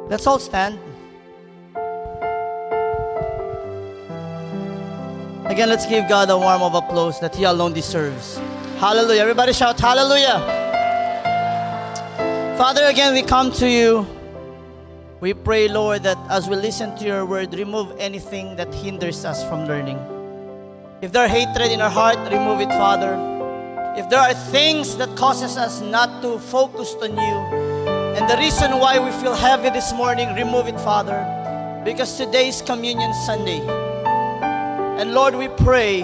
Let's all stand. Again, let's give God a warm of applause that He alone deserves. Hallelujah. Everybody shout hallelujah. Father, again, we come to you. We pray, Lord, that as we listen to your word, remove anything that hinders us from learning. If there are hatred in our heart, remove it, Father. If there are things that causes us not to focus on you, and the reason why we feel heavy this morning, remove it, Father. Because today is Communion Sunday. And Lord, we pray,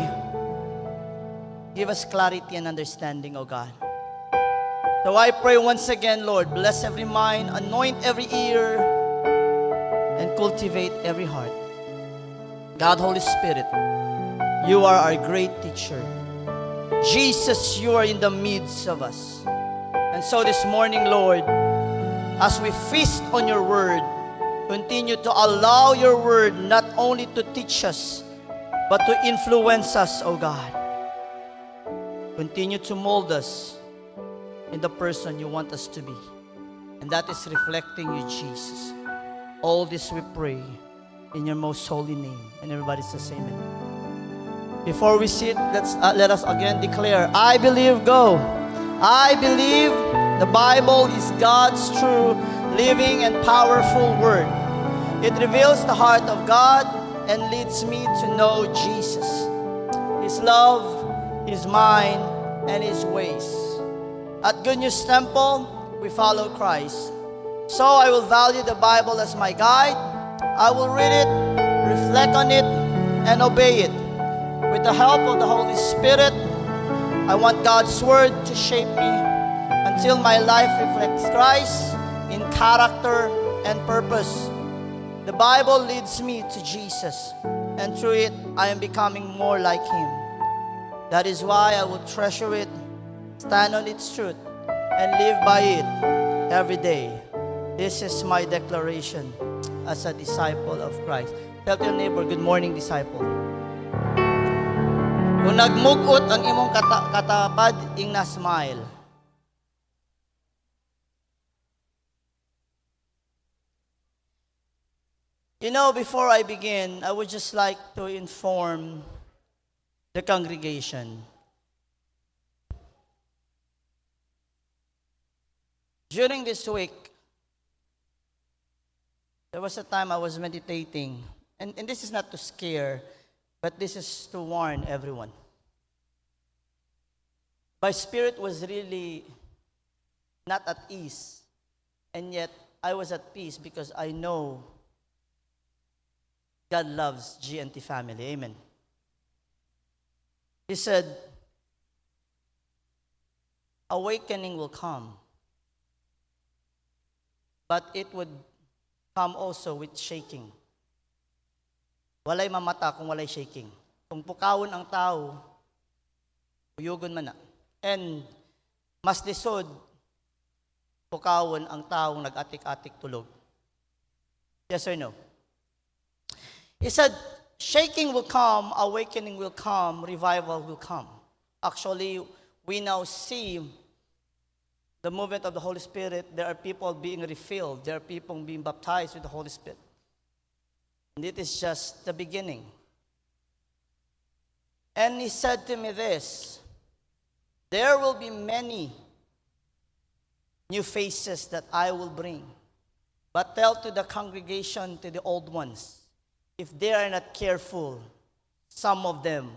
give us clarity and understanding, O God. So I pray once again, Lord, bless every mind, anoint every ear, and cultivate every heart. God, Holy Spirit, you are our great teacher. Jesus, you are in the midst of us. And so this morning, Lord, as we feast on your word, continue to allow your word not only to teach us, but to influence us, O God. Continue to mold us in the person you want us to be. And that is reflecting you, Jesus. All this we pray in your most holy name. And everybody says amen. Before we sit, let us again declare, I believe, go. I believe the Bible is God's true, living, and powerful word. It reveals the heart of God and leads me to know Jesus, His love, His mind, and His ways. At Good News Temple, we follow Christ. So I will value the Bible as my guide. I will read it, reflect on it, and obey it. With the help of the Holy Spirit, I want God's Word to shape me until my life reflects Christ in character and purpose. The Bible leads me to Jesus, and through it, I am becoming more like Him. That is why I will treasure it, stand on its truth, and live by it every day. This is my declaration as a disciple of Christ. Tell your neighbor, good morning, disciple. Kung nagmugot ang imong katapad, ing na smile. You know, before I begin, I would just like to inform the congregation. During this week, there was a time I was meditating, and this is not to scare, but this is to warn everyone. My spirit was really not at ease, and yet I was at peace because I know God loves GNT family. Amen. He said, awakening will come, but it would come also with shaking. Walay mamata kung walay shaking. Kung pukawon ang tao, uyugon man na. And mas lisod, pukawon ang taong nag-atik-atik tulog. Yes or no? He said, shaking will come, awakening will come, revival will come. Actually, we now see the movement of the Holy Spirit. There are people being refilled. There are people being baptized with the Holy Spirit. And it is just the beginning. And he said to me this, there will be many new faces that I will bring. But tell to the congregation, to the old ones, if they are not careful, some of them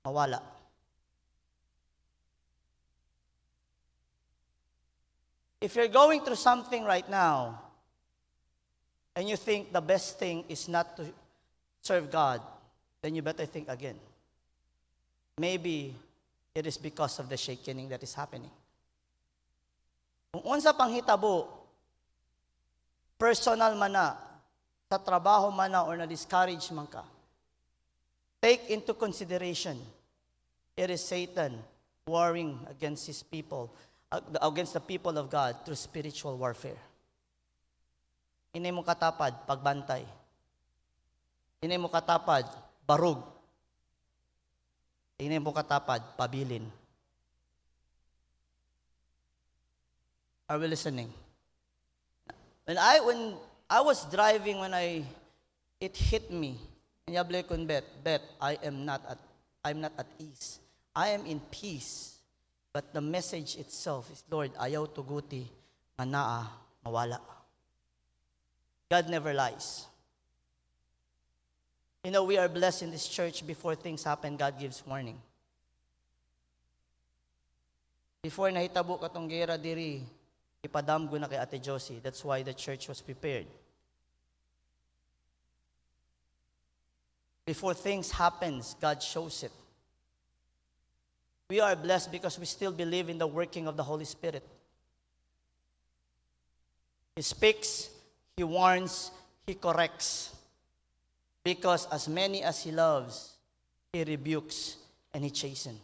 mawala. If you're going through something right now, and you think the best thing is not to serve God, then you better think again. Maybe it is because of the shaking that is happening. Kung unsa pang hitabo, personal man na, sa trabaho man na, or na-discourage man ka, take into consideration, it is Satan warring against his people, against the people of God through spiritual warfare. Inay mo katapad, pagbantay. Inay mo katapad, barug. Inay mo katapad, pabilin. Are we listening? When I was driving when it hit me. And yablay kun bet, I'm not at ease. I am in peace. But the message itself is, Lord, ayaw tuguti, nga naa, mawala. God never lies. You know, we are blessed in this church. Before things happen, God gives warning. Before nahitabo katong gera diri, ipadamgo na kay Ate Josie. That's why the church was prepared. Before things happens, God shows it. We are blessed because we still believe in the working of the Holy Spirit. He speaks, He warns, He corrects. Because as many as He loves, He rebukes and He chastens.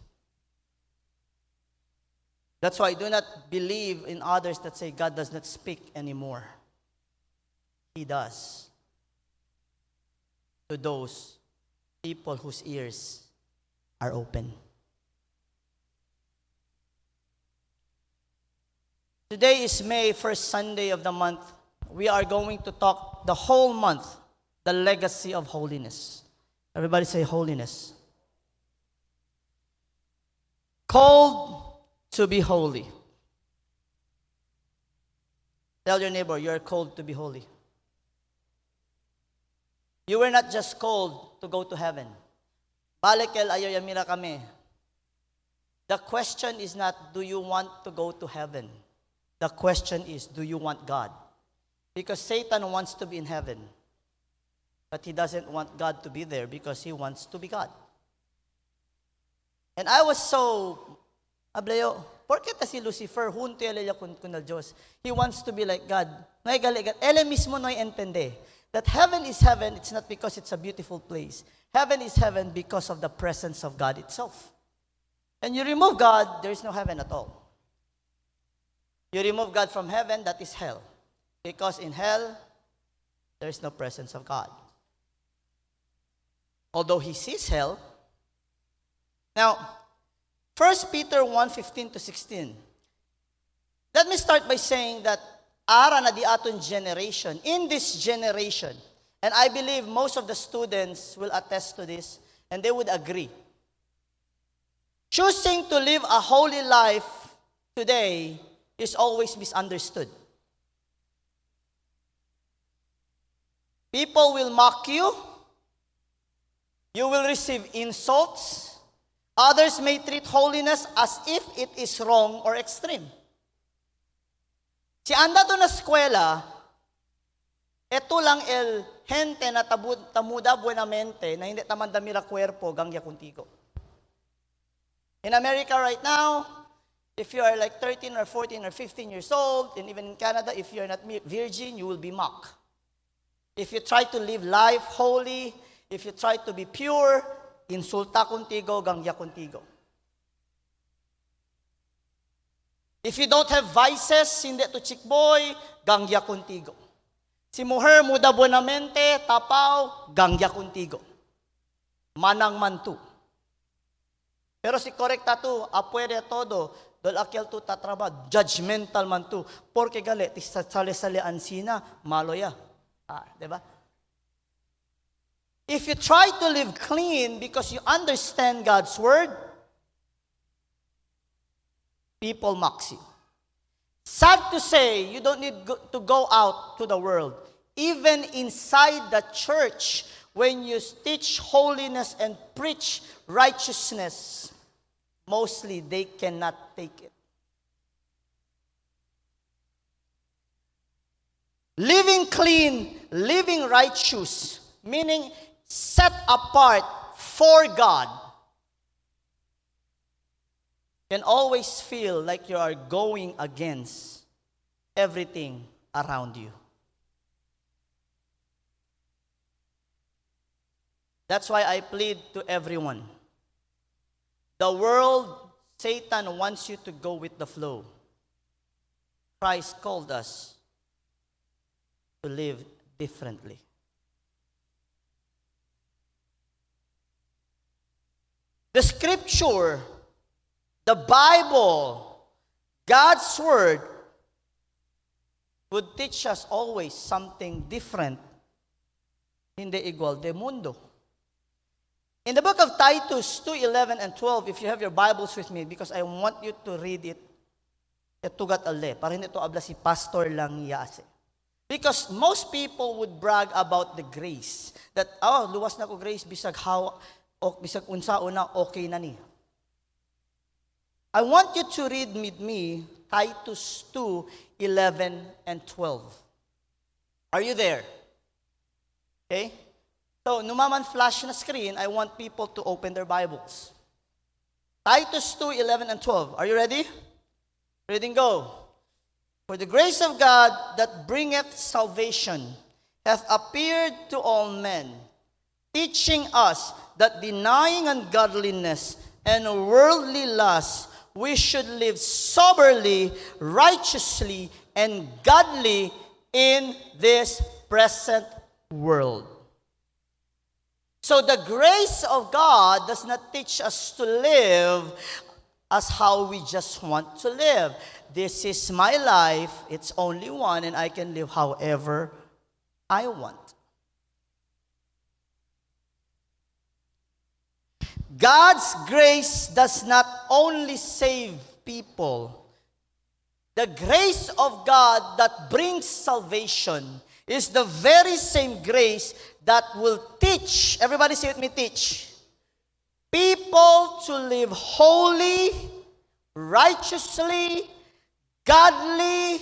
That's why I do not believe in others that say God does not speak anymore. He does. To those people whose ears are open. Today is May, first Sunday of the month. We are going to talk the whole month, the legacy of holiness. Everybody say holiness. Called to be holy. Tell your neighbor, you are called to be holy. You were not just called to go to heaven. Balikel ayaw yamira kami. The question is not, do you want to go to heaven? The question is, do you want God? Because Satan wants to be in heaven. But he doesn't want God to be there because he wants to be God. And I was so, ablayo, porket si Lucifer, hunto yalaya kunal Diyos. He wants to be like God. Ele mismo no'y entende that heaven is heaven, it's not because it's a beautiful place. Heaven is heaven because of the presence of God itself. And you remove God, there is no heaven at all. You remove God from heaven, that is hell. Because in hell, there is no presence of God. Although he sees hell. Now, 1 Peter 1:15-16. Let me start by saying that ara na di aton generation, in this generation, and I believe most of the students will attest to this, and they would agree. Choosing to live a holy life today is always misunderstood. People will mock you. You will receive insults. Others may treat holiness as if it is wrong or extreme. Si anda to na eskwela, eto lang el gente na tamuda buenamente na hindi taman damira cuerpo gangya contigo. In America right now, if you are like 13 or 14 or 15 years old, and even in Canada, if you are not virgin, you will be mocked. If you try to live life holy, if you try to be pure, insulta contigo, gangya contigo. If you don't have vices, hindi to chick boy, gangya contigo. Si mujer muda buenamente, tapaw, gangya contigo. Manang mantu. Pero si korekta tu, apuede todo, dol akyal tu tatraba, judgmental man tu. Porque gali, sale-salean sina, maloya. Diba? If you try to live clean because you understand God's word, people mock you. Sad to say, you don't need to go out to the world. Even inside the church, when you teach holiness and preach righteousness, mostly they cannot take it. Living clean, living righteous, meaning set apart for God, can always feel like you are going against everything around you. That's why I plead to everyone. The world, Satan wants you to go with the flow. Christ called us to live differently. The scripture, the Bible, God's word, would teach us always something different. Hindi igual de mundo. In the book of Titus 2:11 and 12, if you have your Bibles with me, because I want you to read it, tugat ale, para hindi ito abla si pastor lang yase. Because most people would brag about the grace. That, luwas na ko grace, bisag unsa una, okay na ni. I want you to read with me Titus 2:11 and 12. Are you there? Okay? So, numaman flash na screen, I want people to open their Bibles. Titus 2:11 and 12. Are you ready? Reading go. For the grace of God that bringeth salvation hath appeared to all men, teaching us that denying ungodliness and worldly lust, we should live soberly, righteously, and godly in this present world. So the grace of God does not teach us to live as how we just want to live. This is my life, it's only one, and I can live however I want. God's grace does not only save people. The grace of God that brings salvation is the very same grace that will teach, everybody say with me, teach, people to live holy, righteously, godly,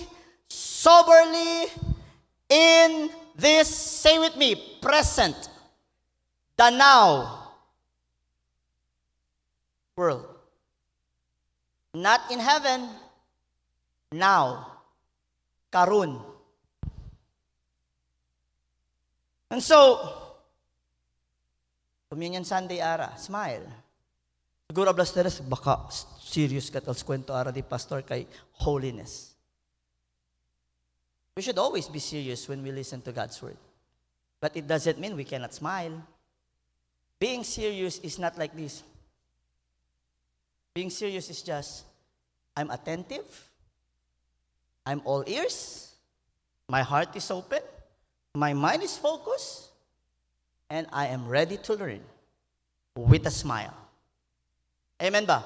soberly in this, say with me, present, the now world. Not in heaven, now, karun. And so, Communion Sunday ara, smile. Siguro ablas teres, baka serious ka tals kwento ara di pastor kay holiness. We should always be serious when we listen to God's word. But it doesn't mean we cannot smile. Being serious is not like this. Being serious is just, I'm attentive, I'm all ears, my heart is open, my mind is focused, and I am ready to learn with a smile. Amen ba?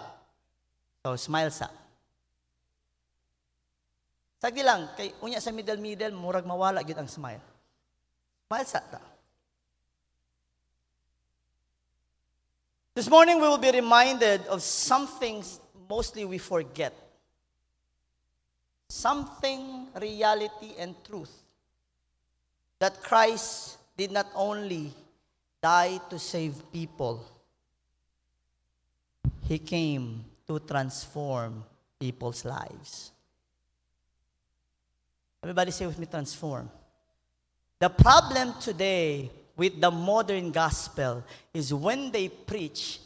So, smile sa. Sagdi lang, kay unya sa middle, murag mawala gyud ang smile. Smile sa ta. This morning we will be reminded of some things mostly we forget. Something, reality and truth. That Christ did not only die to save people, He came to transform people's lives. Everybody say with me, transform. The problem today with the modern gospel is when they preach,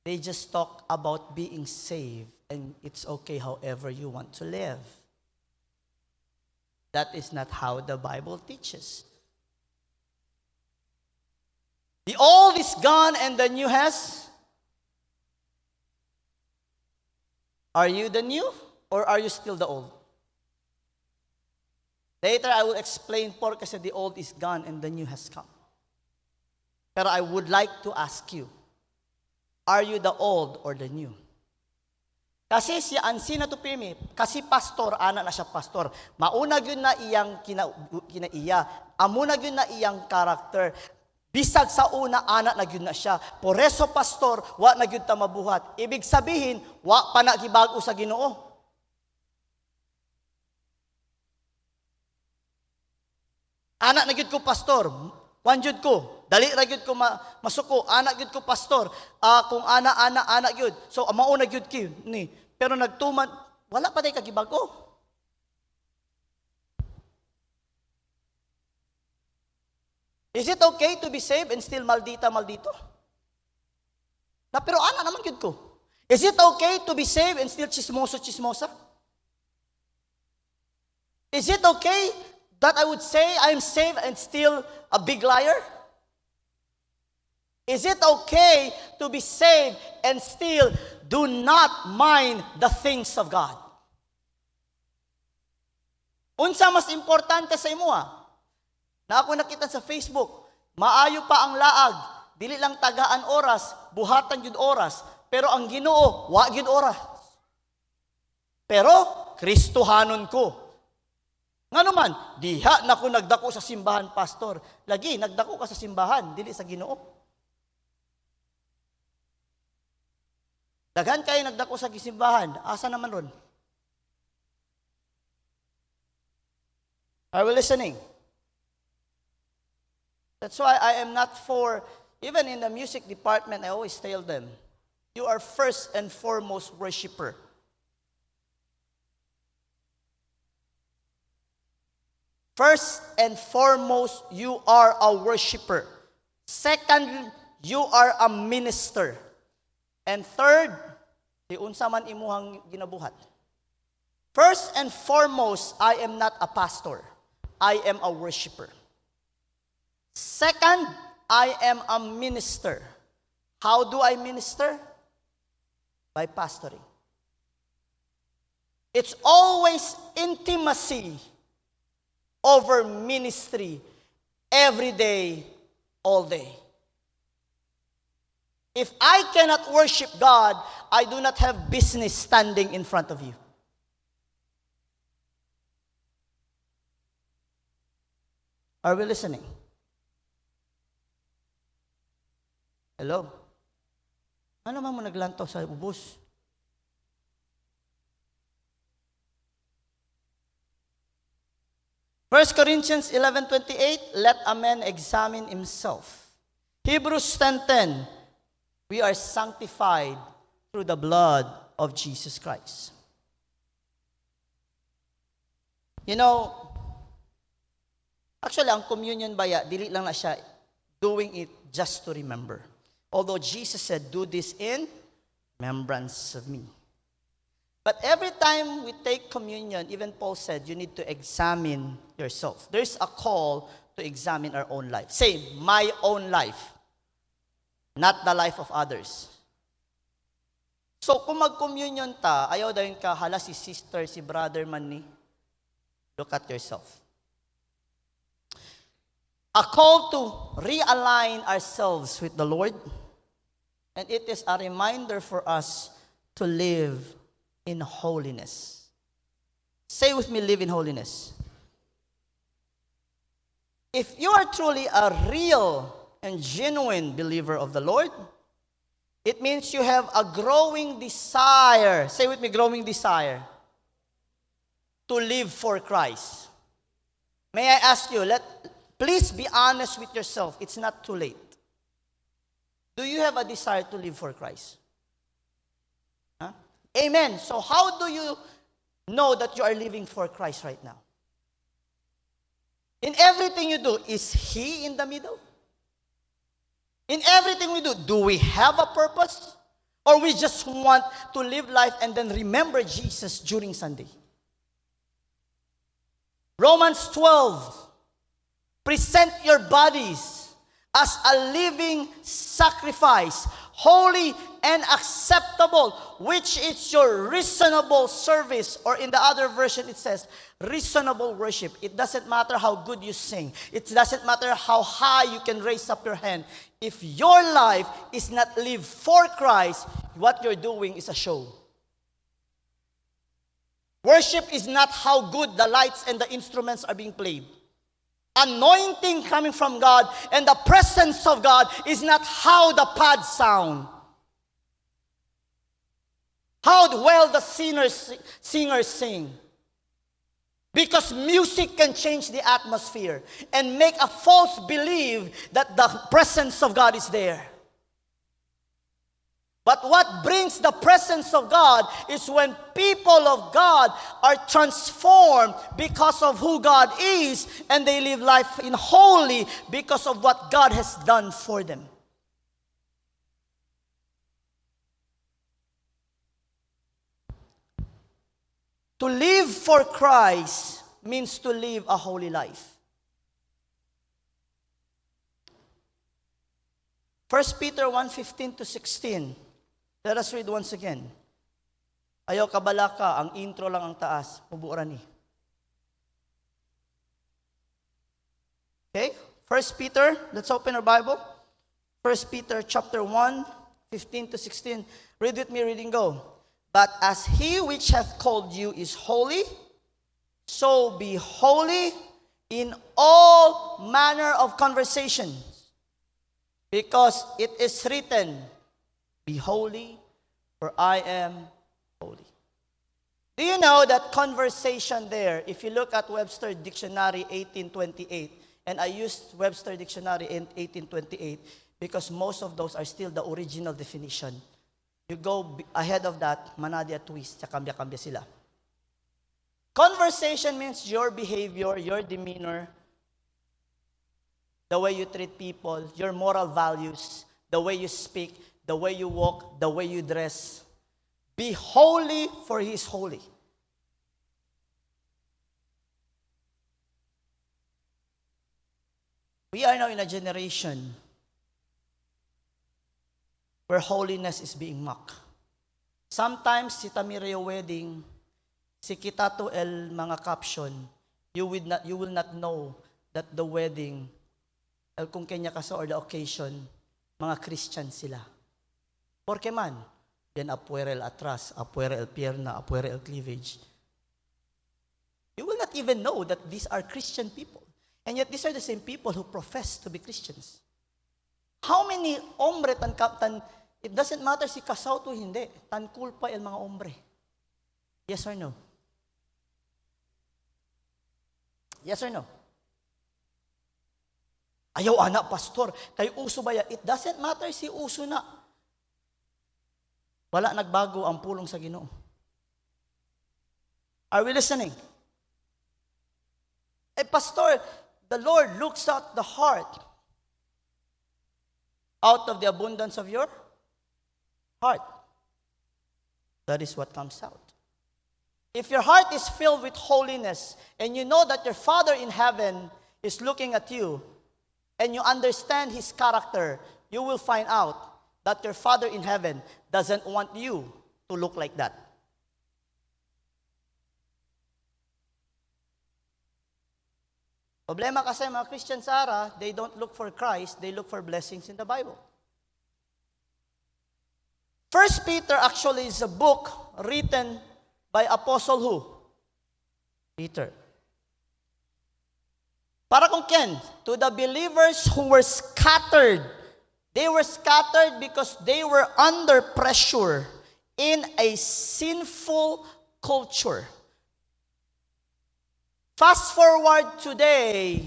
they just talk about being saved and it's okay however you want to live. That is not how the Bible teaches. The old is gone and the new has. Are you the new or are you still the old? Later I will explain por kasi the old is gone and the new has come. Pero I would like to ask you, are you the old or the new? Kasi si Ansina to Pirmi, kasi pastor, ana na siya pastor. Mauna yun na iyang kinaiya. Amuna yun na iyang karakter. Bisag sa una, ana na yun na siya. Por eso pastor, wa na yun ta mabuhat. Ibig sabihin, wa pa na gibago sa Ginoo. Ana na yun ko pastor. Wan yun ko. Dali ra gyud ko masuko, anak gyud ko pastor. Kung ana gyud. So mauna gyud ki ni. Pero nagtuman, wala pa day kagibago. Is it okay to be saved and still maldito? Na pero ana naman gyud ko. Is it okay to be saved and still chismosa? Is it okay that I would say I'm saved and still a big liar? Is it okay to be saved and still do not mind the things of God? Unsa mas importante sa imuha? Na ako nakita sa Facebook, maayo pa ang laag, dili lang tagaan oras, buhatan jud oras, pero ang Ginoo wa jud oras. Pero Kristohanon ko. Ngano man, diha na ko nagdako sa simbahan, pastor. Lagi nagdako ka sa simbahan, dili sa Ginoo. Daghan kayo nagdako sa simbahan, asa naman ron? Are we listening? That's why I am not for, even in the music department, I always tell them, you are first and foremost worshiper. First and foremost, you are a worshiper. Second, you are a minister. And third, di unsa man imuhang ginabuhat. First and foremost, I am not a pastor. I am a worshiper. Second, I am a minister. How do I minister? By pastoring. It's always intimacy over ministry every day, all day. If I cannot worship God, I do not have business standing in front of you. Are we listening? Hello? Ano man mo naglantaw sa ubos? First Corinthians 11:28, let a man examine himself. Hebrews 10:10, we are sanctified through the blood of Jesus Christ. You know, actually, ang communion baya, dili lang na siya doing it just to remember. Although Jesus said, do this in remembrance of me. But every time we take communion, even Paul said, you need to examine yourself. There's a call to examine our own life. Say, my own life. Not the life of others. So, kung mag-communion ta, ayaw dahil ka, hala si sister, si brother man ni, look at yourself. A call to realign ourselves with the Lord. And it is a reminder for us to live in holiness. Say with me, live in holiness. If you are truly a real and genuine believer of the Lord, it means you have a growing desire. Say with me, growing desire to live for Christ. May I ask you, please be honest with yourself. It's not too late. Do you have a desire to live for Christ? Huh? Amen. So how do you know that you are living for Christ right now? In everything you do, is He in the middle? In everything we do we have a purpose? Or we just want to live life and then remember Jesus during Sunday? Romans 12, present your bodies as a living sacrifice, holy and acceptable, which is your reasonable service. Or in the other version it says, reasonable worship. It doesn't matter how good you sing. It doesn't matter how high you can raise up your hand. If your life is not lived for Christ, what you're doing is a show. Worship is not how good the lights and the instruments are being played. Anointing coming from God and the presence of God is not how the pads sound. How well the singers sing. Because music can change the atmosphere and make a false belief that the presence of God is there. But what brings the presence of God is when people of God are transformed because of who God is, and they live life in holy because of what God has done for them. To live for Christ means to live a holy life. 1 Peter 1:15-16. Let us read once again. Ayaw kabalaka, ang intro lang ang taas. Mubuoran ni. First Peter, let's open our Bible. First Peter chapter 1, 15 to 16. Read with me, reading go. But as he which hath called you is holy, so be holy in all manner of conversations. Because it is written, be holy, for I am holy. Do you know that conversation there, if you look at Webster Dictionary 1828, and I used Webster Dictionary in 1828 because most of those are still the original definition. You go ahead of that, manadya twist, kambya-kambya sila. Conversation means your behavior, your demeanor, the way you treat people, your moral values, the way you speak, the way you walk, the way you dress. Be holy, for he is holy. We are now in a generation where holiness is being mocked. Sometimes, si Tamirio wedding, si Kitato el mga caption, you will not know that the wedding, el kung kanya kaso or the occasion, mga Christian sila. Porque man, yan apuere el atras, apuere el pierna, apuere el cleavage. You will not even know that these are Christian people. And yet, these are the same people who profess to be Christians. How many ombre it doesn't matter si kasaw to hindi, tan kulpa el mga ombre. Yes or no? Yes or no? Ayaw anak, pastor, kay uso ba yan? It doesn't matter si uso na. Wala nagbago ang pulong sa Ginoo. Are we listening? Pastor, the Lord looks at the heart. Out of the abundance of your heart. That is what comes out. If your heart is filled with holiness, and you know that your Father in heaven is looking at you, and you understand His character, you will find out that your Father in heaven doesn't want you to look like that. Problema kasi mga Christian Sara, they don't look for Christ, they look for blessings in the Bible. First Peter actually is a book written by Apostle who? Peter. Para kung ken, to the believers who were scattered. They were scattered because they were under pressure in a sinful culture. Fast forward today,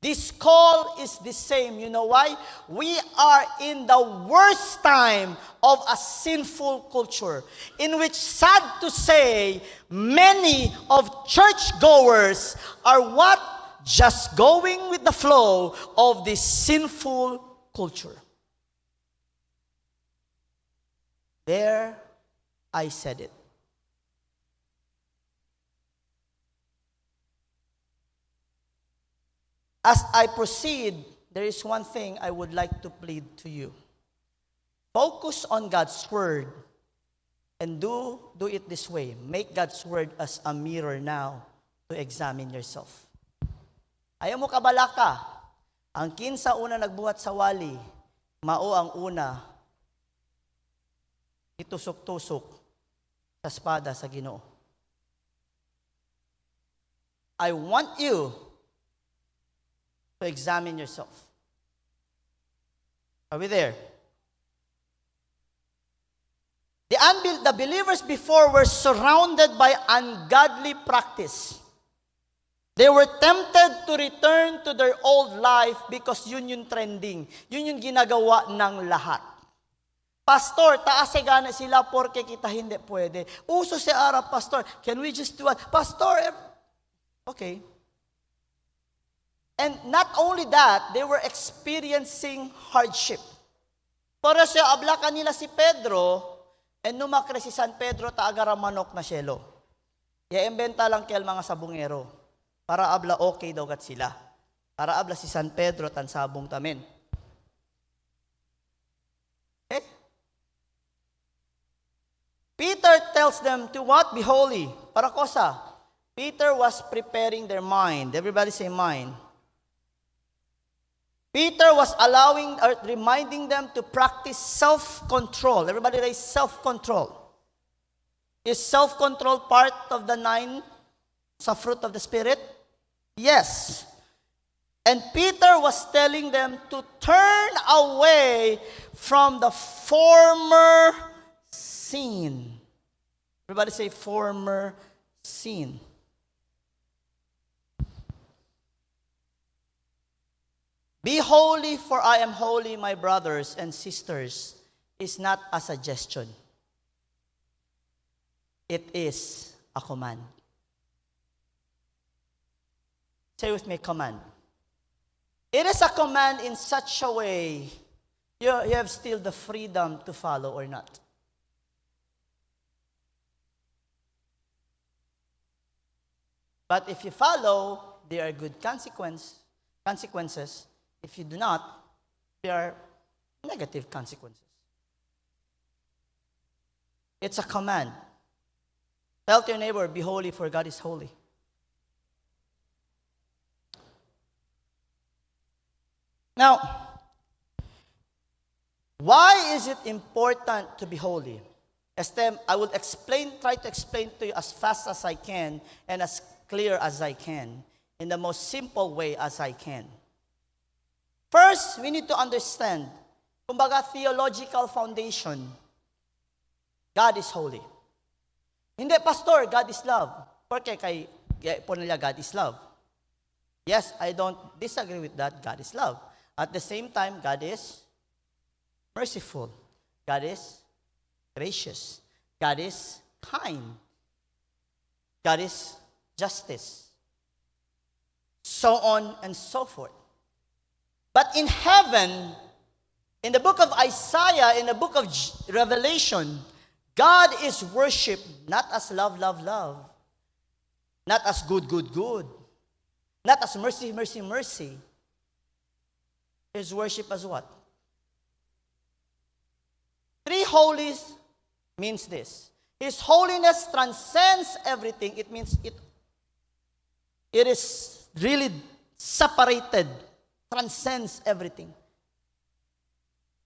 this call is the same. You know why? We are in the worst time of a sinful culture, in which, sad to say, many of churchgoers are what? Just going with the flow of this sinful culture. There, I said it. As I proceed, there is one thing I would like to plead to you. Focus on God's Word and do it this way. Make God's Word as a mirror now to examine yourself. Ayaw mo kabalaka. Ang kinsa una nagbuhat sa wali, mao ang una itusok-tusok sa espada sa Ginoo. I want you to examine yourself. Are we there? The believers before were surrounded by ungodly practice. They were tempted to return to their old life because yun yung trending. Yun yung ginagawa ng lahat. Pastor, taas gana sila porque kita hindi pwede. Uso si Arab, pastor. Can we just do it? Pastor, okay. And not only that, they were experiencing hardship. Para siya, abla kanila si Pedro, and numakre si San Pedro, taagara manok na syelo. Iembenta lang kaya mga sabungero. Para abla okay daw kat sila. Para abla si San Pedro, tan sabong tamen. Okay? Peter tells them to what? Be holy. Para kosa. Peter was preparing their mind. Everybody say mind. Peter was allowing or reminding them to practice self-control. Everybody raise self-control. Is self-control part of the 9 sa fruit of the Spirit? Yes. And Peter was telling them to turn away from the former sin. Everybody say former sin. Be holy, for I am holy, my brothers and sisters, is not a suggestion. It is a command. Say with me, command. It is a command in such a way you have still the freedom to follow or not. But if you follow, there are good consequences. If you do not, there are negative consequences. It's a command. Tell to your neighbor, be holy, for God is holy. Now, why is it important to be holy? I will try to explain to you as fast as I can and as clear as I can, in the most simple way as I can. First, we need to understand, kumbaga theological foundation, God is holy. Hindi, Pastor, God is love. Porque kay po nila God is love. Yes, I don't disagree with that. God is love. At the same time, God is merciful. God is gracious. God is kind. God is justice. So on and so forth. But in heaven, in the book of Isaiah, in the book of Revelation, God is worshipped not as love, love, love. Not as good, good, good. Not as mercy, mercy, mercy. His worship as what? 3 holies means this. His holiness transcends everything. It means it is really separated, transcends everything.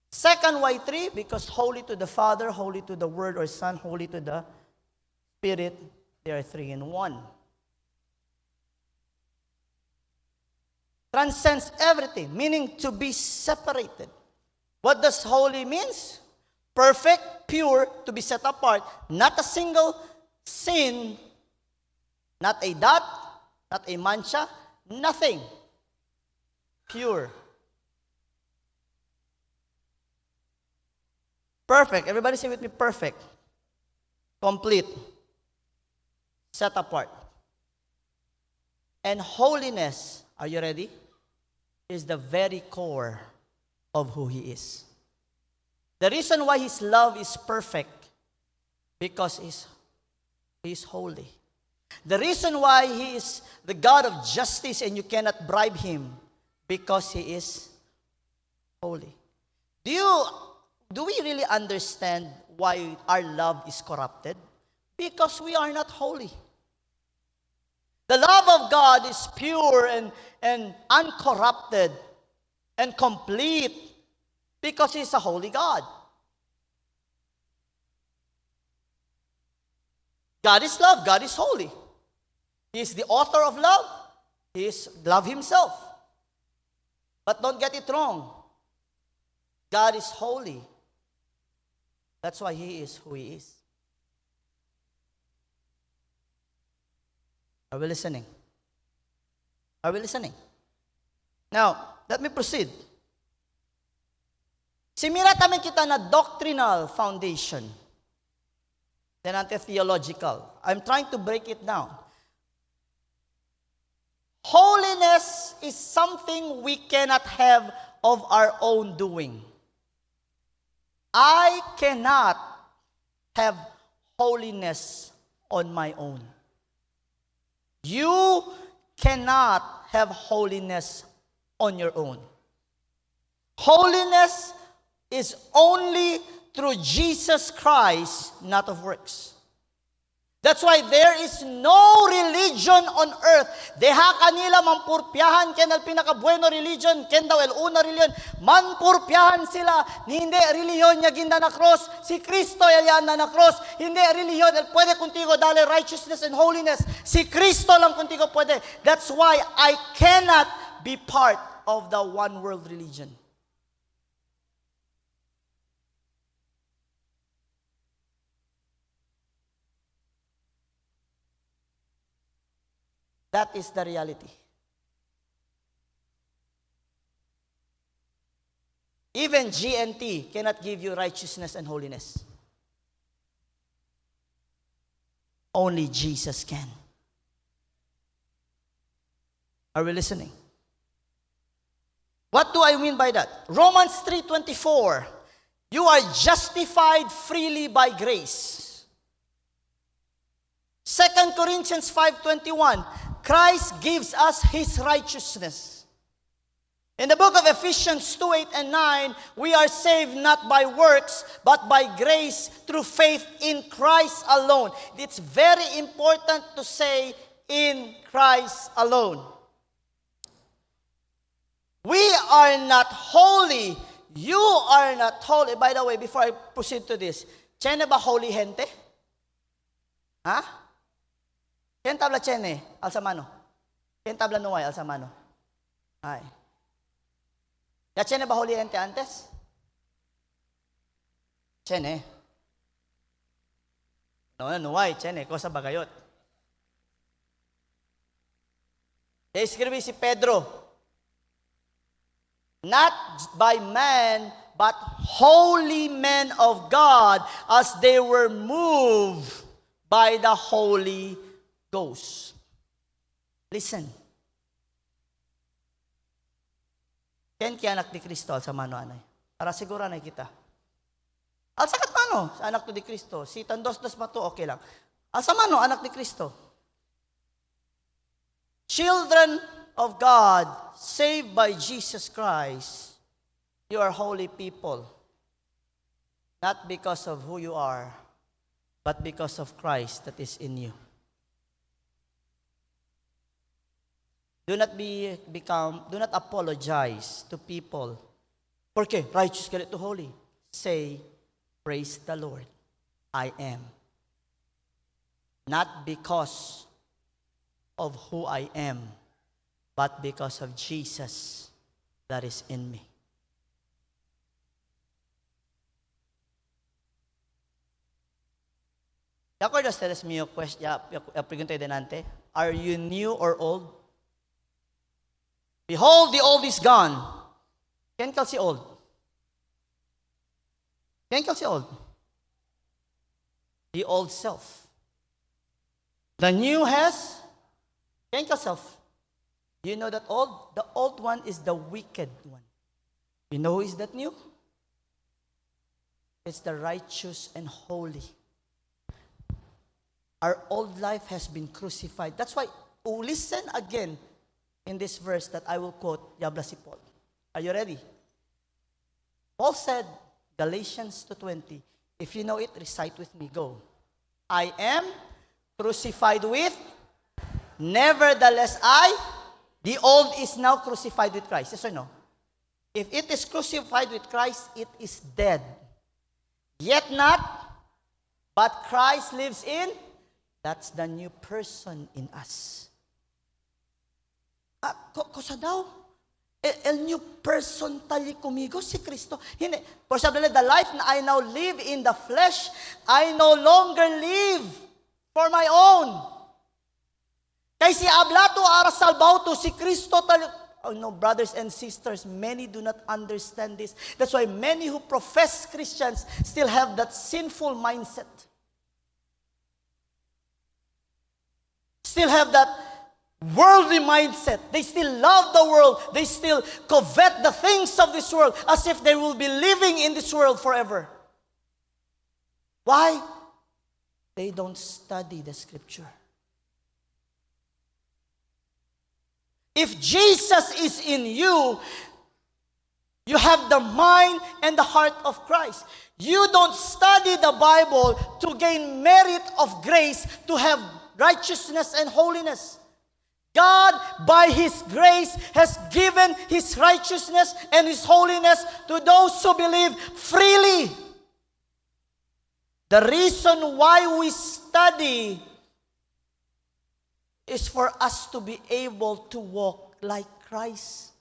Second, why 3? Because holy to the Father, holy to the Word or Son, holy to the Spirit, they are 3 in 1. Transcends everything, meaning to be separated. What does holy means? Perfect, pure, to be set apart. Not a single sin, not a dot, not a mancha, nothing. Pure. Perfect. Everybody say with me, perfect. Complete. Set apart. And holiness, are you ready? Is the very core of who He is. The reason why His love is perfect, because He's holy. The reason why He is the God of justice and you cannot bribe Him, because He is holy. Do we really understand why our love is corrupted? Because we are not holy. The love of God is pure and uncorrupted and complete because He's a holy God. God is love. God is holy. He is the author of love. He is love Himself. But don't get it wrong. God is holy. That's why He is who He is. Are we listening? Are we listening? Now, let me proceed. Simira tayo kita na doctrinal foundation. Then theological. I'm trying to break it down. Holiness is something we cannot have of our own doing. I cannot have holiness on my own. You cannot have holiness on your own. Holiness is only through Jesus Christ, not of works. That's why there is no religion on earth. Deha kanila mampurpiyahan kenal pinakabueno religion, ken daw el una religion, manpurpiyahan sila. Hindi religion niya ginda na cross, si Kristo yan na cross. Hindi religion el puede contigo dale righteousness and holiness. Si Kristo lang contigo puede. That's why I cannot be part of the one world religion. That is the reality. Even GNT cannot give you righteousness and holiness. Only Jesus can. Are we listening? What do I mean by that? Romans 3:24. You are justified freely by grace. 2 Corinthians 5:21. Christ gives us His righteousness. In the book of Ephesians 2:8 and 9, we are saved not by works, but by grace through faith in Christ alone. It's very important to say, in Christ alone. We are not holy. You are not holy. By the way, before I proceed to this, tiene ba holy gente? Ha? ¿Quién tabla chene? Alza mano. ¿Quién tabla nuay? Alza mano. Ay. ¿Ya chene ba holy gente antes? Chene. No, nuay, chene. Cosa bagayot. Escribe si Pedro. Not by man, but holy men of God, as they were moved by the Holy Ghost. Listen. Ken ki anak ni Kristo sa mano anay. Para siguro na kita. Al sakat mano sa anak to ni Kristo. Si tandos-dos mato okay lang. Al sa mano anak ni Kristo. Children of God, saved by Jesus Christ, you are holy people. Not because of who you are, but because of Christ that is in you. Do not apologize to people. Porque righteous ka to holy. Say, praise the Lord. I am. Not because of who I am, but because of Jesus that is in me. ¿De acuerdo a ustedes mi question? Pregunta delante. Are you new or old? Behold, the old is gone. Can you see old? Can you see old? The old self. The new has can you self. Do you know that old? The old one is the wicked one. You know who is that new? It's the righteous and holy. Our old life has been crucified. That's why, listen again in this verse that I will quote, Yabla si Paul. Are you ready? Paul said, Galatians 2:20, if you know it, recite with me, go. I am crucified with, nevertheless the old is now crucified with Christ. Yes or no? If it is crucified with Christ, it is dead. Yet not, but Christ lives in, that's the new person in us. Cosa daw? El new person tali kumigo si Kristo. Hindi. For example, the life na I now live in the flesh, I no longer live for my own. Kay si ablato aras salbauto si Kristo tali. Oh no, brothers and sisters, many do not understand this. That's why many who profess Christians still have that sinful mindset. Still have that worldly mindset. They still love the world. They still covet the things of this world as if they will be living in this world forever. Why? They don't study the scripture. If Jesus is in you, you have the mind and the heart of Christ. You don't study the Bible to gain merit of grace, to have righteousness and holiness. God, by His grace, has given His righteousness and His holiness to those who believe freely. The reason why we study is for us to be able to walk like Christ.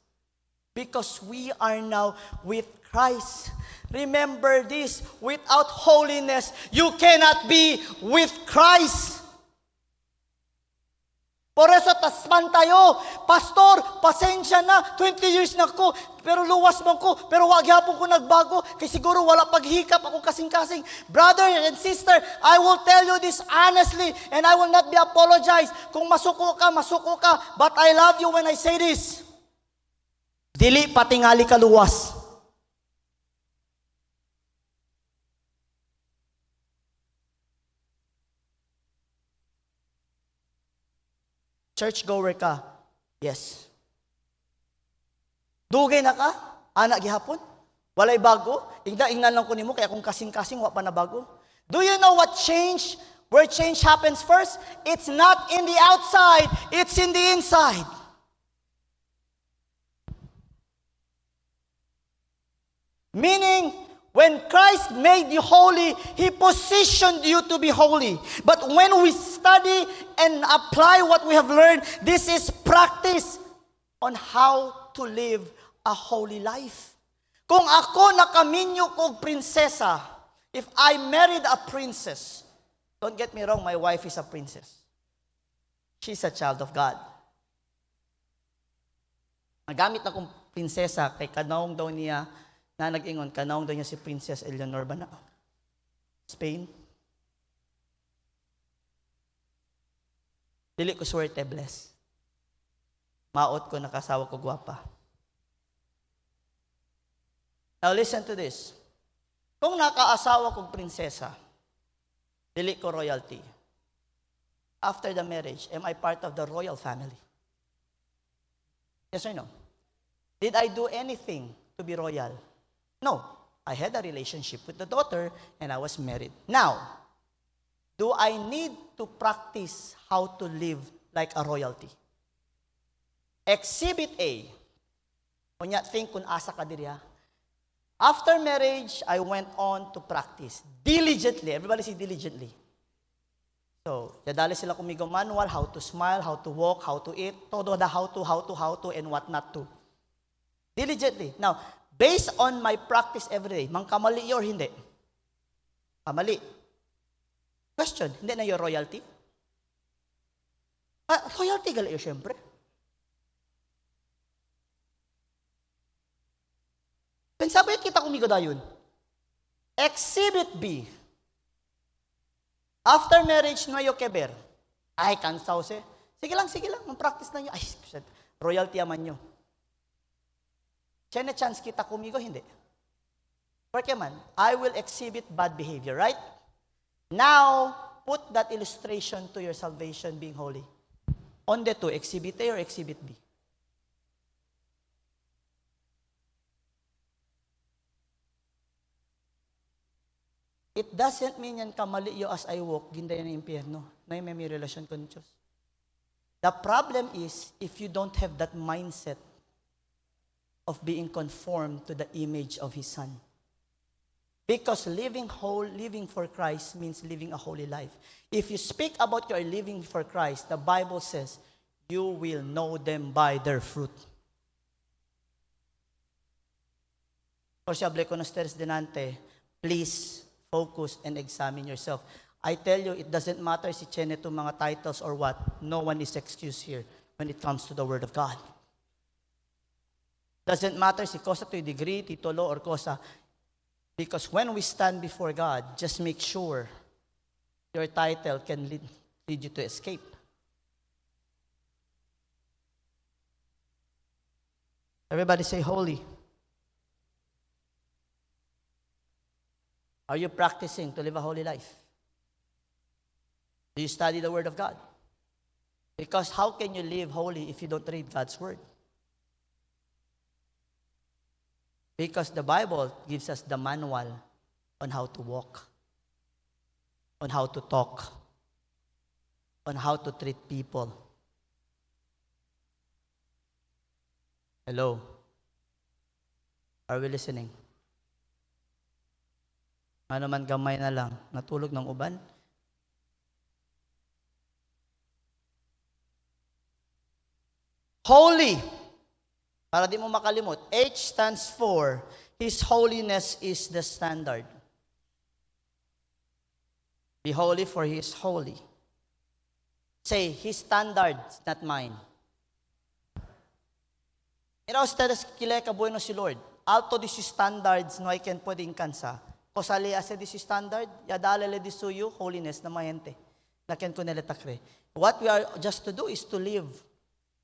Because we are now with Christ. Remember this, without holiness, you cannot be with Christ. Por eso tasman tayo, Pastor, pasensya na, 20 years na ko, pero luwas man ko, pero wag yapon ko nagbago, kay siguro wala paghikap ako kasing-kasing. Brother and sister, I will tell you this honestly, and I will not be apologize. Kung masuko ka, but I love you when I say this. Dili patingali ka luwas. Church-goer ka? Yes. Dugay na ka? Anak gihapon? Walay bago? Ingnan lang ko nimo kaya kung kasing-kasing wa pa na bago. Do you know what change? Where change happens first? It's not in the outside, it's in the inside. Meaning, when Christ made you holy, He positioned you to be holy. But when we study and apply what we have learned, this is practice on how to live a holy life. Kung ako nakaminyo kog prinsesa, if I married a princess, don't get me wrong, my wife is a princess. She's a child of God. Nagamit akong prinsesa kay kanawong daw niya na nag-ingon, kanawang daw niya si Princess Eleanor ba na? Spain. Dili ko swerte, bless. Maot ko, nakasawa ko gwapa. Now listen to this. Kung nakaasawa kong prinsesa, dili ko royalty. After the marriage, am I part of the royal family? Yes or no? Did I do anything to be royal? No, I had a relationship with the daughter and I was married. Now, do I need to practice how to live like a royalty? Exhibit A. Kunya, think kung asa ka diri ha. After marriage, I went on to practice diligently. Everybody say diligently. So, yadali sila kumigo manual, how to smile, how to walk, how to eat, todo the how to, and what not to. Diligently. Now, based on my practice every day, mangkamali or hindi? Kamali. Question, hindi na yung royalty? Royalty gali yun, syempre. Pensaba yung kita kumigo dayon. Exhibit B. After marriage, nuayo keber. Ay, kansaw se. Sige lang, mag-practice na nyo. Ay, royalty aman nyo. Chene chance kita kumigo, hindi. Porque man, I will exhibit bad behavior, right? Now, put that illustration to your salvation being holy. On the two, exhibit A or exhibit B? It doesn't mean yan kamali yo as I walk, ginda yan ng impyerno. Na yung may relasyon con Diyos. The problem is, if you don't have that mindset of being conformed to the image of His Son. Because living for Christ means living a holy life. If you speak about your living for Christ, the Bible says, you will know them by their fruit. Porciable conosteres denante, please focus and examine yourself. I tell you, it doesn't matter si chene to mga titles or what. No one is excused here when it comes to the Word of God. Doesn't matter si kosa to degree, titulo, or kosa. Because when we stand before God, just make sure your title can lead you to escape. Everybody say holy. Are you practicing to live a holy life? Do you study the Word of God? Because how can you live holy if you don't read God's Word? Because the Bible gives us the manual on how to walk, on how to talk, on how to treat people. Hello? Are we listening? Ano man gamay na lang, natulog ng uban? Holy. Para di mo makalimot. H stands for His holiness is the standard. Be holy for He is holy. Say, His standards, not mine. Iraw ustedes kile ka bueno si Lord. Alto di si standards no hay ken pwedeng kansa. Kosali ase di si standard, yadalele di suyo, holiness na mayente. Laken ko neletakre. What we are just to do is to live,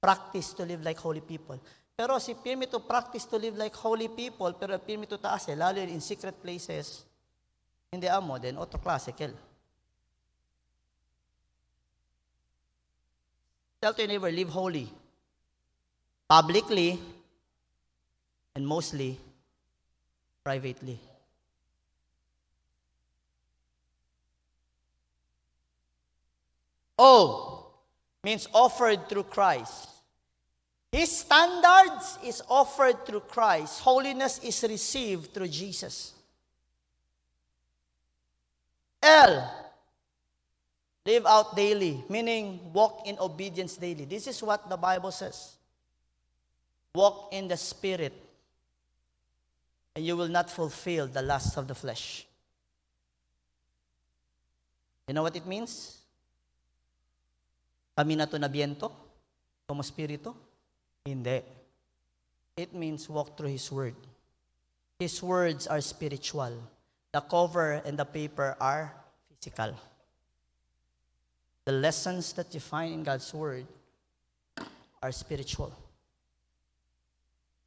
practice to live like holy people. Pero si pirmi to practice to live like holy people, pero pirmi to taas lalo in secret places, hindi amo, then otro klase, kel. Tell to your neighbor, live holy. Publicly, and mostly, privately. O means offered through Christ. His standards is offered through Christ. Holiness is received through Jesus. L, live out daily, meaning walk in obedience daily. This is what the Bible says. Walk in the Spirit, and you will not fulfill the lusts of the flesh. You know what it means? Kami na to na biento, como spirito? Hindi. It means walk through His Word. His words are spiritual. The cover and the paper are physical. The lessons that you find in God's Word are spiritual.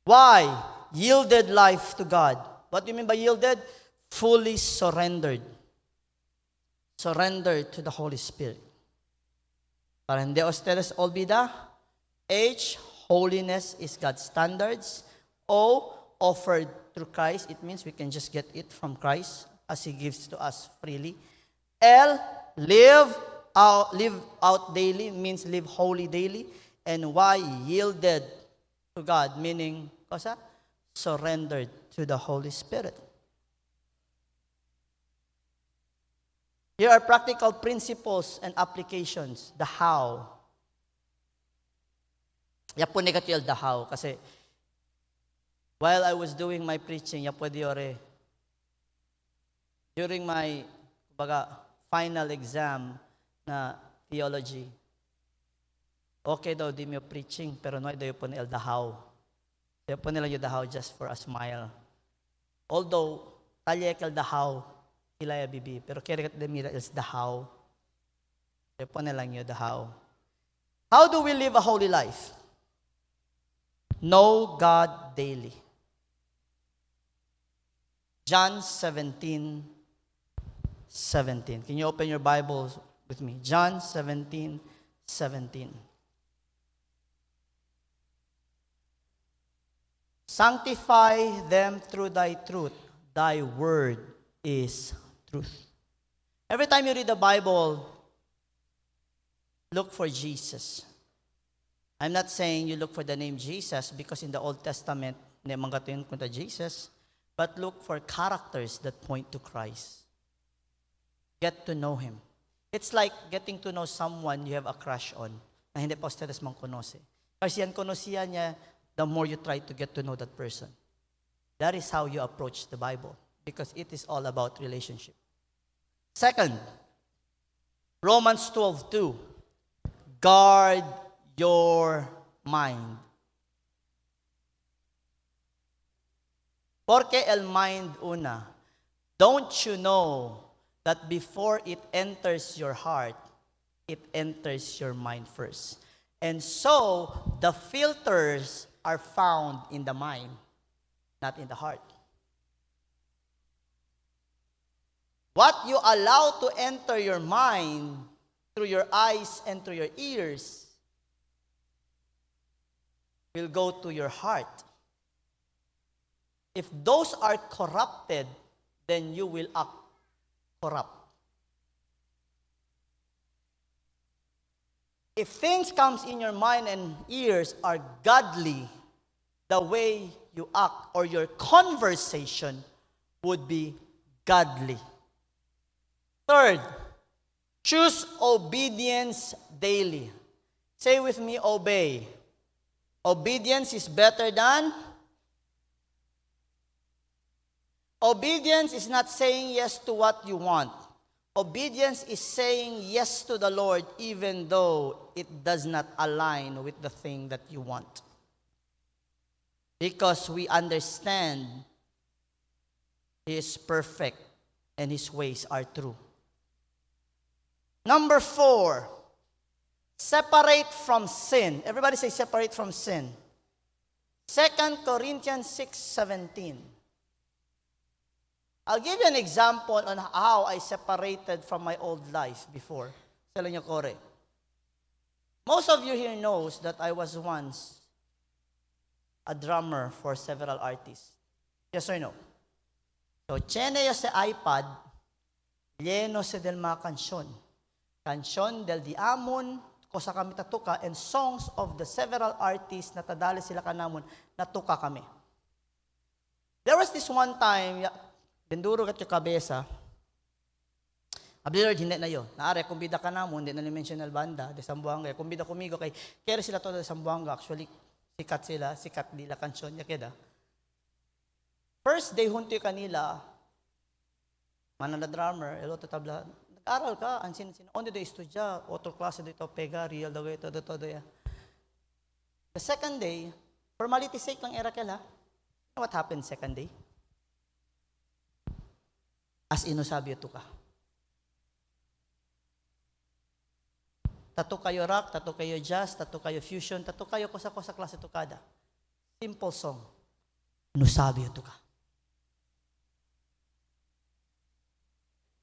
Why? Yielded life to God. What do you mean by yielded? Fully surrendered. Surrendered to the Holy Spirit. Para hindi ustedes olvida. H, holiness is God's standards. O, offered through Christ. It means we can just get it from Christ as He gives to us freely. L, live out daily, means live holy daily. And Y, yielded to God, meaning, cosa? Surrendered to the Holy Spirit. Here are practical principles and applications. The how. Yapo negatil the how. Kasi, while I was doing my preaching, pwede ore, during my final exam na theology, okay daw di mo preaching, pero no daw po nila the how. Kaya po nila yung the how just for a smile. Although, talyekel the how, Ilaya bibi, pero kaya the mira is the how. Kaya po nila yung the how. How do we live a holy life? Know God daily. John 17:17. Can you open your Bibles with me? John 17:17. Sanctify them through thy truth. Thy word is truth. Every time you read the Bible, look for Jesus. I'm not saying you look for the name Jesus because in the Old Testament, nemanggatin kunta Jesus, but look for characters that point to Christ. Get to know Him. It's like getting to know someone you have a crush on na hindi pa ustedes mang konose. Kasi yan konosiya niya, the more you try to get to know that person. That is how you approach the Bible because it is all about relationship. Second, Romans 12:2. Guard your mind. Porque el mind una. Don't you know that before it enters your heart, it enters your mind first? And so, the filters are found in the mind, not in the heart. What you allow to enter your mind through your eyes and through your ears will go to your heart. If those are corrupted, then you will act corrupt. If things comes in your mind and ears are godly, the way you act or your conversation would be godly. Third, choose obedience daily. Say with me, obey. Obedience is better than. Obedience is not saying yes to what you want. Obedience is saying yes to the Lord even though it does not align with the thing that you want. Because we understand He is perfect and His ways are true. Number 4, separate from sin. Everybody say separate from sin. 2 Corinthians 6:17. I'll give you an example on how I separated from my old life before. Sa inyo, Kore. Most of you here knows that I was once a drummer for several artists. Yes or no? So, tiene yo sa iPad, lleno se del mga kansyon. Kansyon del diamon, kosa kami tatuka, and songs of the several artists na tadali sila kanamon, natuka kami. There was this one time, denduro kat yung kabesa, Abdi Lord, hindi na yun. Naari, kumbida ka na mo, hindi na ni-mention na banda, de Sambuanga. Kumbida kumigo kay, kaya sila to de Sambuanga. Actually, sikat nila kansyon niya keda. First day, hunti kanila, manana drummer, elo tatabla, nag-aral ka, ansin, onde do istudya, otro klase do ito, pega, real daw ito, todo ya. The second day, formality sake lang era kela. You know what happened second day? As inusabi ito ka. Tato kayo rock, tato kayo jazz, tato kayo fusion, tato kayo kosa-kosa klase tukada. Simple song. Nusabi ito ka.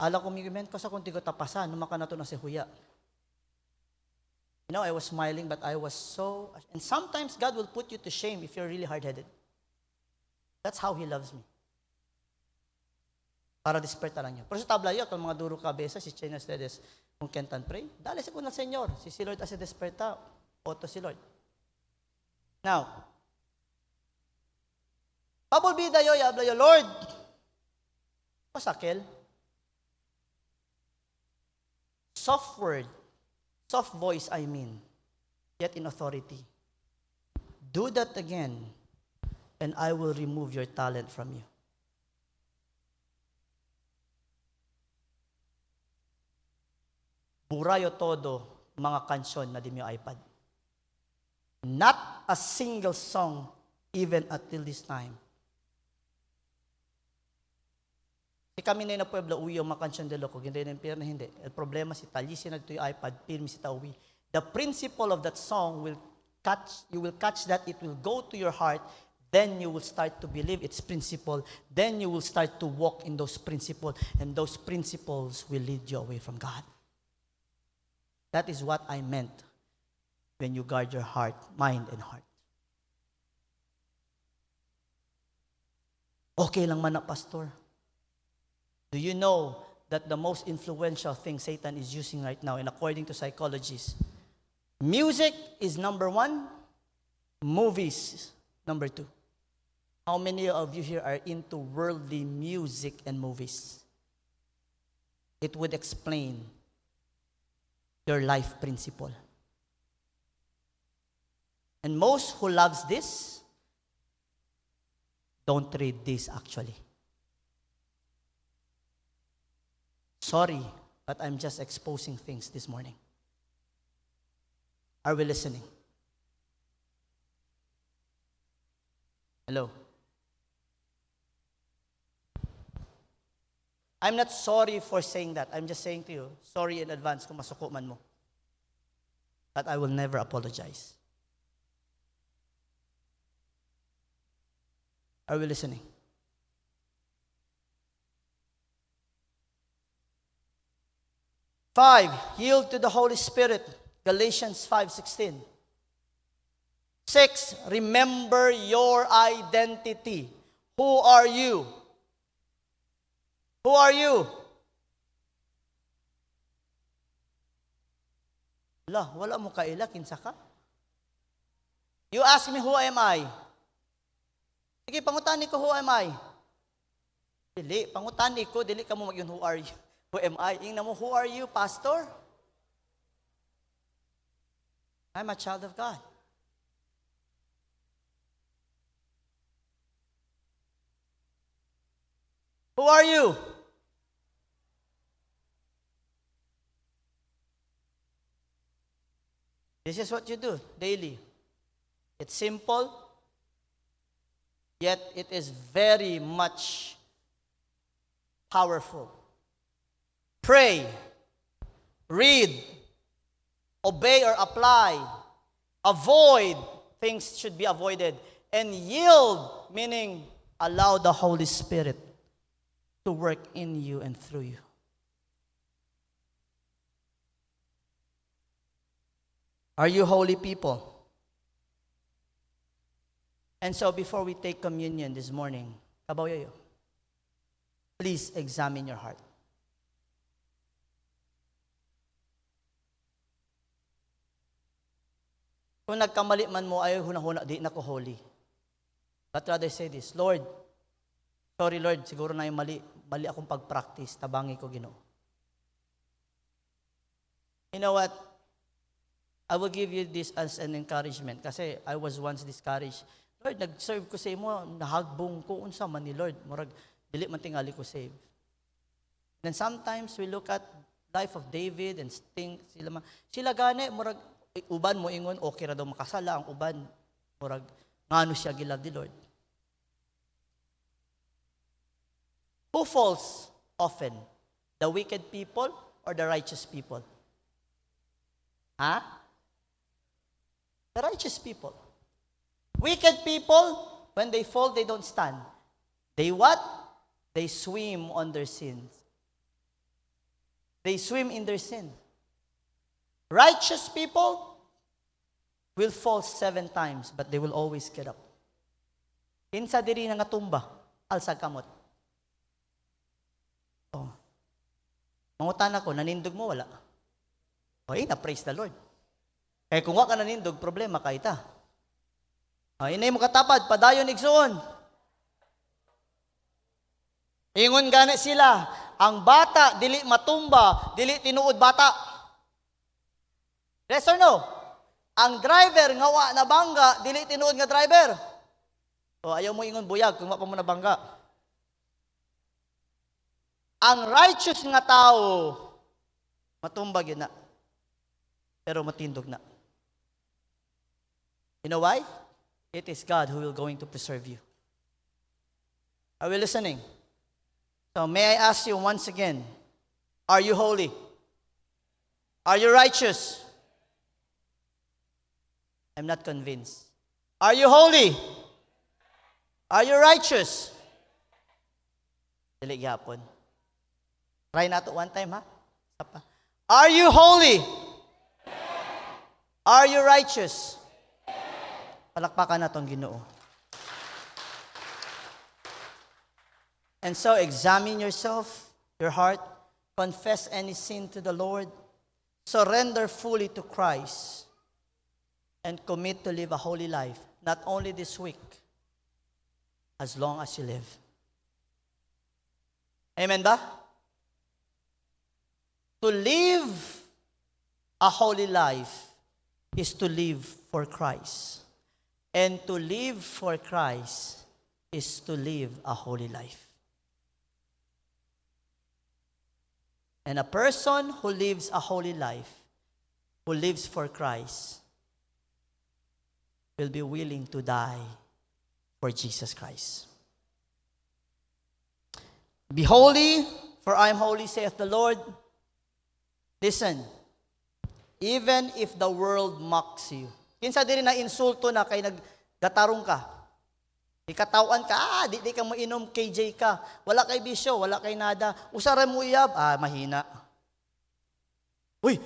Ala ko migimen ko sa kunti ko tapasan, numaka na to na si Huya. You know, I was smiling but I was so, and sometimes God will put you to shame if you're really hard-headed. That's how He loves me. Para desperta lang niya. Pero sa tabla yun, kung mga duro kabesa, si Chena Stedes, kung kentan pray, dali sa kunal Senyor, si Lord as desperta, oto si Lord. Now, pabulbida yo, yabla yo, Lord, pasakil, soft word, soft voice I mean, yet in authority. Do that again, and I will remove your talent from you. Burayo todo mga kansyon na di mo iPad. Not a single song even until this time. Si kami na Puebla uwi yung mga kansyon de loko, hindi na impir na hindi. El problema si talisi nagto yung iPad, pirmi si tauwi. The principle of that song you will catch that, it will go to your heart, then you will start to believe its principle, then you will start to walk in those principles, and those principles will lead you away from God. That is what I meant when you guard your heart, mind, and heart. Okay lang man na, Pastor. Do you know that the most influential thing Satan is using right now, and according to psychologists, music is number 1, movies number 2. How many of you here are into worldly music and movies? It would explain your life principle. And most who loves this don't read this actually. Sorry, but I'm just exposing things this morning. Are we listening? Hello? I'm not sorry for saying that. I'm just saying to you, sorry in advance kung masuko man mo. But I will never apologize. Are we listening? Five, yield to the Holy Spirit. Galatians 5:16. 6, remember your identity. Who are you? Who are you? Wala mo kaila, kinsa ka? You ask me, who am I? Sige, pangutani ko, who am I? Dili, pangutani ko, dili ka mo mag-yun, who are you? Who am I? Ingnan mo, who are you, pastor? I'm a child of God. Who are you? This is what you do daily. It's simple, yet it is very much powerful. Pray, read, obey or apply, avoid things should be avoided, and yield, meaning allow the Holy Spirit to work in you and through you. Are you holy people? And so before we take communion this morning, kabaw please examine your heart. Kung nagkamali man mo, ay hunahuna, di na ko holy. But rather say this, Lord, sorry Lord, siguro na yung mali akong pag-practice, tabangi ko Ginoo. You know what? I will give you this as an encouragement kasi I was once discouraged. Lord, nag-serve ko sa imo, nahagbong ko unsa man ni Lord, murag dili man tingali ko save. Then sometimes we look at life of David and think sila gani murag uban mo ingon okay ra daw makasala, ang uban murag ngano siya gilove di Lord. Who falls often? The wicked people or the righteous people? The righteous people. Wicked people, when they fall, they don't stand. They what? They swim on their sins. They swim in their sin. Righteous people will fall 7 times, but they will always get up. Kinsa diri nga tumba, alsag kamot. Oh. Mangutan ako, nanindog mo, wala. Okay, na-praise the Lord. Kaya kung wala ka nanindog, problema ka ita. Inay mo katapad, padayon igsoon. Ingon gani sila, ang bata, dili matumba, dili tinuod bata. Yes or no? Ang driver, nga wa nabangga, dili tinuod nga driver. O ayaw mo ingon buyag, kung wa pa mo nabangga. Ang righteous nga tao, matumbag yun na. Pero matindog na. You know why? It is God who will going to preserve you. Are we listening? So may I ask you once again, are you holy? Are you righteous? I'm not convinced. Are you holy? Are you righteous? Dili gyapon. Try nato one time ha. Are you holy? Are you righteous? Palakpakan na tong Ginoo. And so examine yourself, your heart, confess any sin to the Lord, surrender fully to Christ, and commit to live a holy life, not only this week, as long as you live. Amen ba? To live a holy life is to live for Christ. And to live for Christ is to live a holy life. And a person who lives a holy life, who lives for Christ, will be willing to die for Jesus Christ. Be holy, for I am holy, saith the Lord. Listen, even if the world mocks you, kinsa diri na insulto na kay naggatarong ka. Ikatawan ka, di ka mo inom, KJ ka. Wala kay bisyo, wala kay nada. Usara mo iyab, mahina. Uy,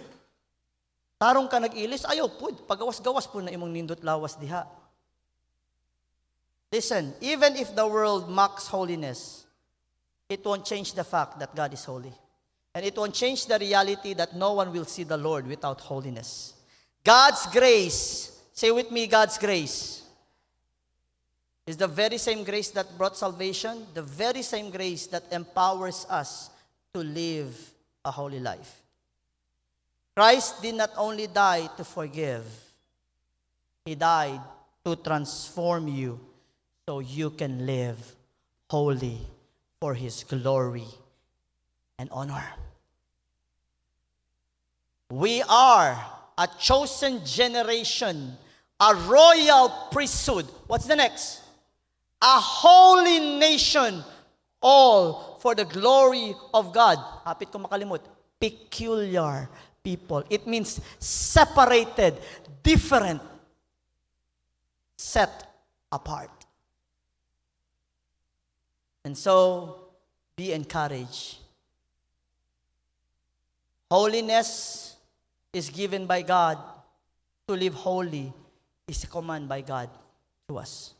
tarong ka nag-ilis, ayaw po, pagawas-gawas po na imong nindot lawas diha. Listen, even if the world mocks holiness, it won't change the fact that God is holy. And it won't change the reality that no one will see the Lord without holiness. God's grace, say with me, God's grace, is the very same grace that brought salvation, the very same grace that empowers us to live a holy life. Christ did not only die to forgive, He died to transform you so you can live holy for His glory and honor. We are a chosen generation, a royal priesthood. What's the next? A holy nation, all for the glory of God. Hapit ko makalimut. Peculiar people. It means separated, different, set apart. And so, be encouraged. Holiness is given by God. To live holy is a command by God to us.